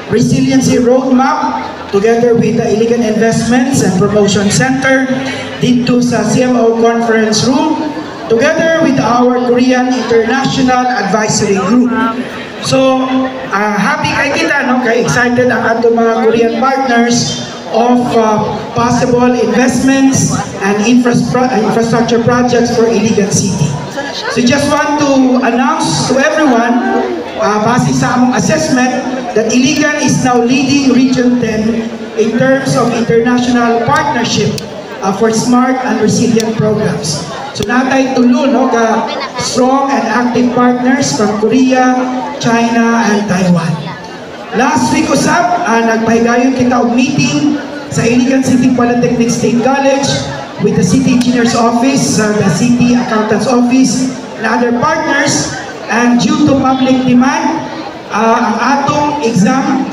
resiliency roadmap together with the Iligan Investments and Promotion Center dito sa CMO Conference Room together with our Korean International Advisory Group. So, happy kay kita, no? Kay excited ang ating mga Korean partners of possible investments and infrastructure projects for Iligan City. So just want to announce to everyone, base sa among assessment, that Iligan is now leading Region 10 in terms of international partnership for smart and resilient programs. So natay tulo, no, ka strong and active partners from Korea, China, and Taiwan. Last week usap, nagpahigayon kita og meeting sa Iligan City Polytechnic State College with the City Engineer's Office, the City Accountant's Office, and other partners. And due to public demand, ang atong exam,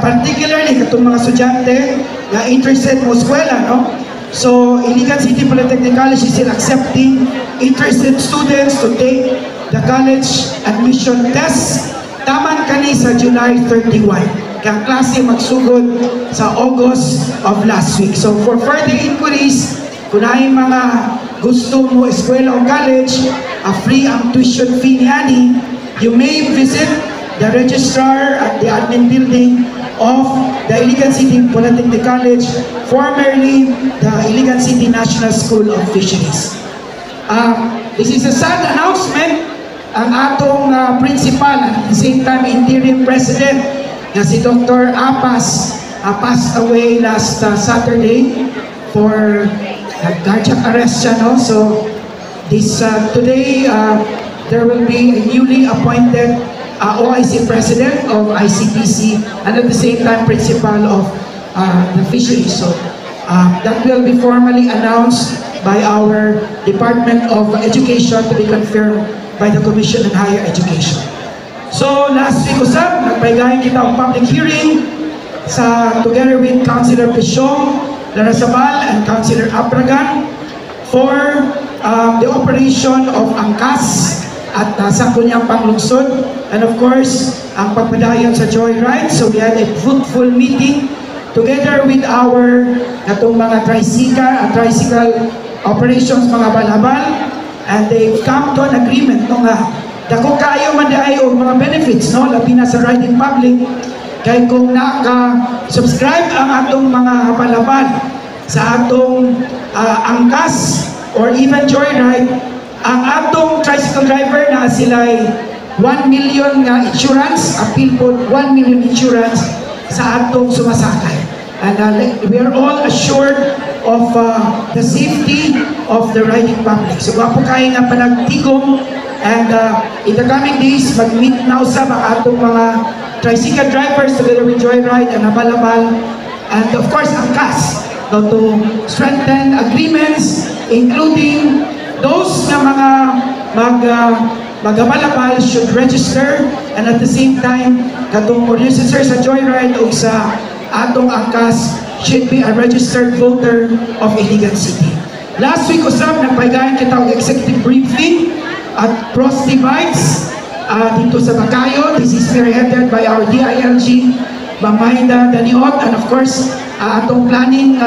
particularly katong mga estudyante na interested mo eskwela, no? So, Iligan City Polytechnic College is still accepting interested students to take the college admission test. Taman kani sa July 31. Kaya klase magsugod sa August of last week. So, for further inquiries, kung ay mga gusto mo eskwela o college, free ang tuition fee niya, you may visit the registrar at the admin building of the Iligan City Polytechnic College, formerly the Iligan City National School of Fisheries. This is a sad announcement. Ang atong principal at the same time interim president na si Dr. Apas passed away last Saturday for cardiac arrest siya, no? So this today there will be a newly appointed OIC president of ICPC and at the same time principal of the fisheries. So that will be formally announced by our Department of Education to be confirmed by the Commission on Higher Education. So last week usap, nagpahigayon kita ang public hearing together with Councilor Pisyong Larrazabal and Councilor Abragan for the operation of Angkas at sa kunyang panglungsod, and of course ang pagpadayon sa Joyride. So we had a fruitful meeting together with our katong mga tricycle operations, mga balabal, and they come to an agreement no nga dako kayo man ay og mga benefits, no, labi na sa riding public. Kaya kung naka-subscribe ang atong mga balabal sa atong Angkas or even Joyride, ang atong tricycle driver na sila'y 1 million nga insurance, appeal po 1 million insurance sa atong sumasakay. And we are all assured of the safety of the riding public. So wapo kayo nga panagtigom, and in the coming days, mag-meet na usab ang atong mga tricycle drivers together with Joyride and Abalabal, and of course Angkas, to strengthen agreements, including those na mga magabalabal should register, and at the same time katong register sa Joyride o sa atong Angkas should be a registered voter of Iligan City. Last week usap, nagpahigayon kita ang executive briefing at Pros Divides dito sa Bakayo. This is spearheaded by our DILG, Mamayda Daniot, and of course atong planning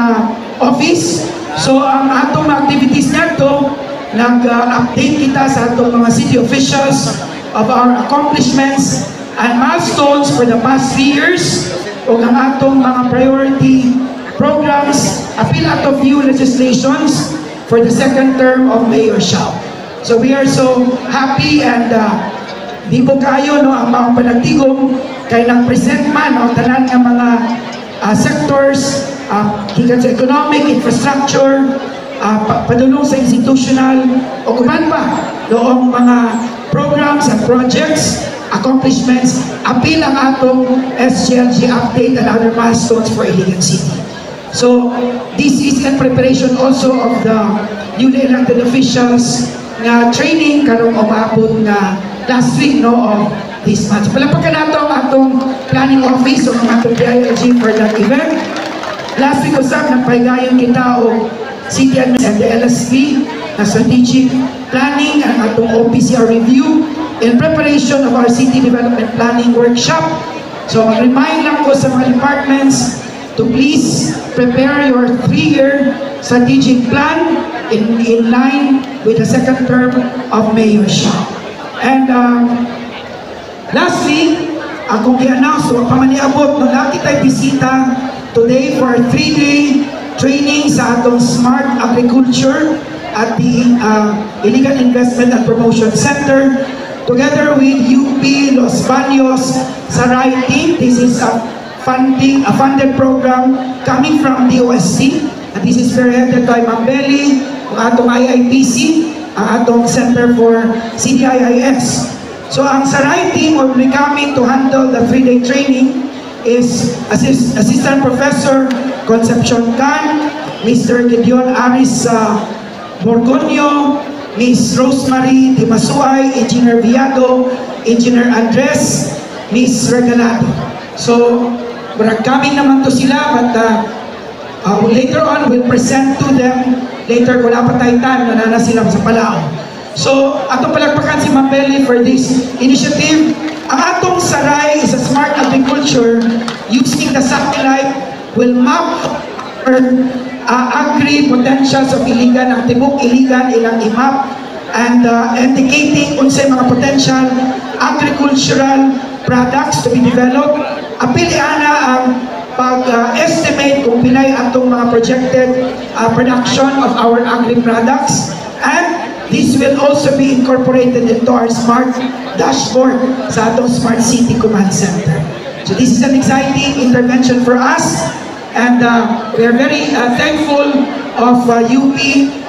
office. So ang atong activities nito, nag-update kita sa atong mga city officials of our accomplishments and milestones for the past 3 years, o ang atong mga priority programs, appeal out of new legislations for the second term of Mayor Xiao. So we are so happy, and di po kayo, no, ang mga panagtigom kay nag-present man ang tanan ng mga sectors, gikan sa economic, infrastructure, padulong sa institutional, o kuman pa noong mga programs and projects, accomplishments, appeal ang atong SGLG update and other milestones for Iligan City. So this is in preparation also of the newly elected officials na training karong umabot na last week, no, of this month. Palagpakan nato ang atong planning office o ang atong DILG for that event. Last week usap, nagpahigayon kita o City and the LSP na strategic planning ang atong OPCR review in preparation of our city development planning workshop So mag-remind lang ko sa mga departments to please prepare your 3-year strategic plan in line with the second term of Mayor Siya. And lastly, akong i-announce, pamaniabot, no, laki tayo bisita today for a 3-day training sa atong Smart Agriculture at the Iligan Investment and Promotion Center together with UP Los Baños Saray team. This is a funded program coming from the OSC, and this is spearheaded by Mambeli, ang atong IIPC, ang atong Center for CDIIS. So ang Saray team will be coming to handle the 3-day training is Assistant Professor Concepcion Can, Mr. Gideon Aris Borgonio, Ms. Rosemary Dimasuay, Engineer Viado, Engineer Andres, Ms. Regalado. So, coming naman to sila, but later on, we'll present to them. Later, wala pa tayong time, nanana sila sa Palao. So, atong palagpakan si Mambeli for this initiative. Ang atong Saray is a smart agriculture using the satellite will map agri potentials of Iligan, ang tibok Iligan ilang i-map, and indicating unsay mga potential agricultural products to be developed. Apiliana ang pag-estimate kung pilay atong mga projected production of our agri products, and this will also be incorporated into our smart dashboard sa atong Smart City Command Center. So this is an exciting intervention for us, and we are very thankful of UP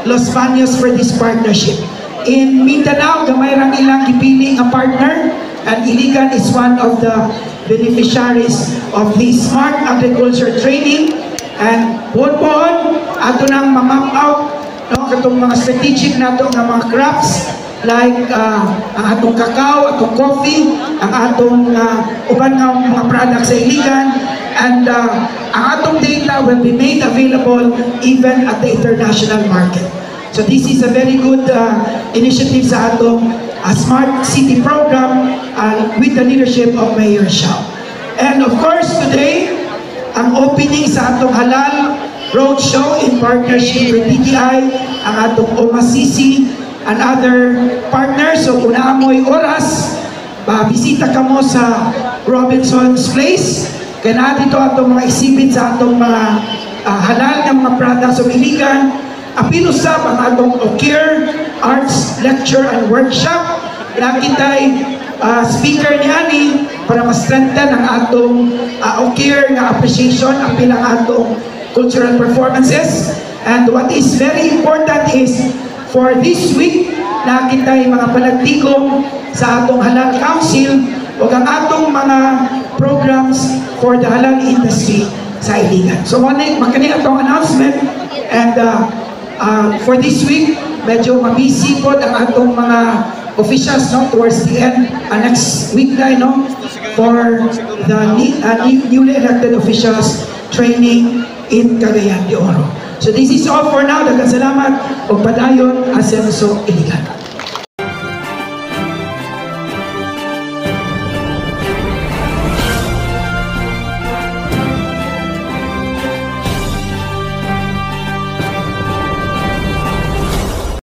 Los Baños for this partnership. In Mindanao, gamay rang ilang gipiling a partner, and Iligan is one of the beneficiaries of this smart agriculture training. And buon-buon, ato nang ma-map out no, katong mga strategic nato nga mga crops like ang atong kakao, atong coffee, ang atong uban nga mga products sa Iligan, and ang atong data will be made available even at the international market. So this is a very good initiative sa atong Smart City program with the leadership of Mayor Siya. And of course today, ang opening sa atong Halal Roadshow in partnership with DTI, ang atong OMACC, and other partners. So kung naamoy oras, bisita ka mo sa Robinson's Place. Kaya na dito atong mga exhibit sa atong mga halal na mga products of Iligan. Apinusap ang atong OCARE Arts Lecture and Workshop. Nakitay speaker ni Ani para ma-strengthen ang atong OCARE nga appreciation, apil ang atong cultural performances. And what is very important is for this week, nakita yung mga palagtigong sa atong Halal Council o ang atong mga programs for the halal industry sa Iligan. So, makani atong announcement, and for this week, medyo mabisi po ang atong mga officials no, towards the end, next week na, no, for the newly elected officials training in Cagayan de Oro. So this is all for now. Daghang salamat o padayon, Asenso Iligan.